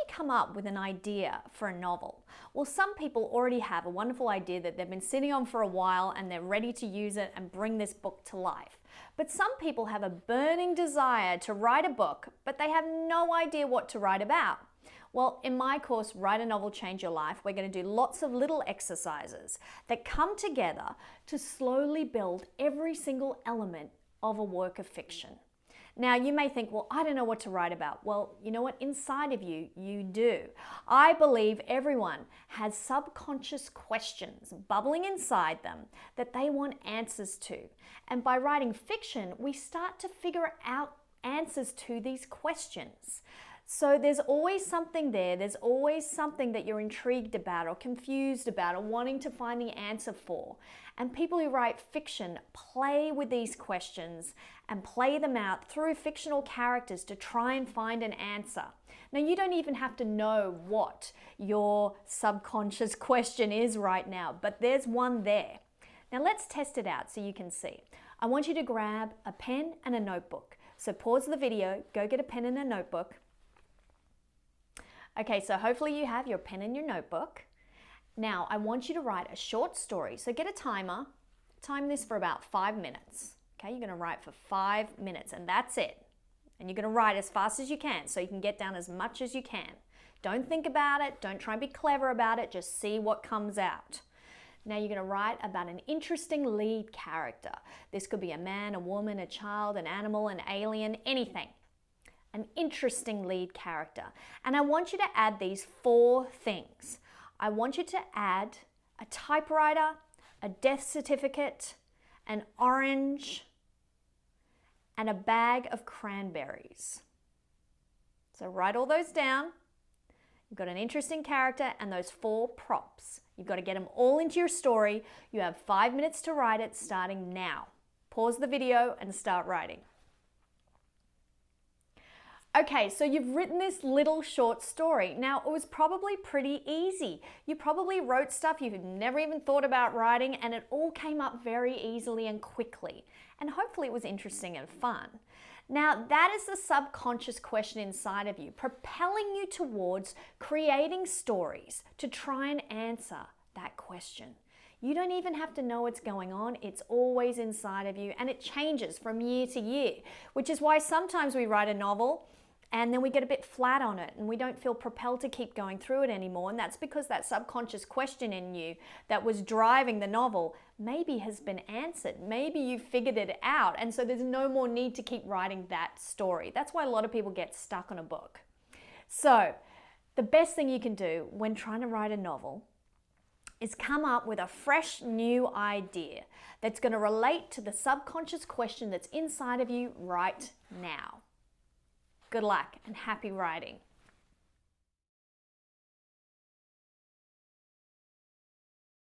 come up with an idea for a novel? Well, some people already have a wonderful idea that they've been sitting on for a while and they're ready to use it and bring this book to life. But some people have a burning desire to write a book, but they have no idea what to write about. Well, in my course, Write a Novel, Change Your Life, we're going to do lots of little exercises that come together to slowly build every single element of a work of fiction. Now, you may think, well, I don't know what to write about. Well, you know what? Inside of you, you do. I believe everyone has subconscious questions bubbling inside them that they want answers to. And by writing fiction, we start to figure out answers to these questions. So there's always something there. There's always something that you're intrigued about or confused about or wanting to find the answer for. And people who write fiction play with these questions and play them out through fictional characters to try and find an answer. Now, you don't even have to know what your subconscious question is right now, but there's one there. Now, let's test it out so you can see. I want you to grab a pen and a notebook. So pause the video, go get a pen and a notebook. Okay, so hopefully you have your pen and your notebook. Now, I want you to write a short story. So get a timer, time this for about 5 minutes. Okay, you're gonna write for 5 minutes and that's it. And you're gonna write as fast as you can so you can get down as much as you can. Don't think about it, don't try and be clever about it, just see what comes out. Now you're gonna write about an interesting lead character. This could be a man, a woman, a child, an animal, an alien, anything. An interesting lead character. And I want you to add these 4 things. I want you to add a typewriter, a death certificate, an orange, and a bag of cranberries. So write all those down. You've got an interesting character and those 4 props. You've got to get them all into your story. You have 5 minutes to write it starting now. Pause the video and start writing. Okay, so you've written this little short story. Now, it was probably pretty easy. You probably wrote stuff you've never even thought about writing, and it all came up very easily and quickly. And hopefully it was interesting and fun. Now, that is the subconscious question inside of you, propelling you towards creating stories to try and answer that question. You don't even have to know what's going on. It's always inside of you, and it changes from year to year, which is why sometimes we write a novel and then we get a bit flat on it and we don't feel propelled to keep going through it anymore. And that's because that subconscious question in you that was driving the novel maybe has been answered. Maybe you figured it out. And so there's no more need to keep writing that story. That's why a lot of people get stuck on a book. So the best thing you can do when trying to write a novel is come up with a fresh new idea that's going to relate to the subconscious question that's inside of you right now. Good luck and happy writing.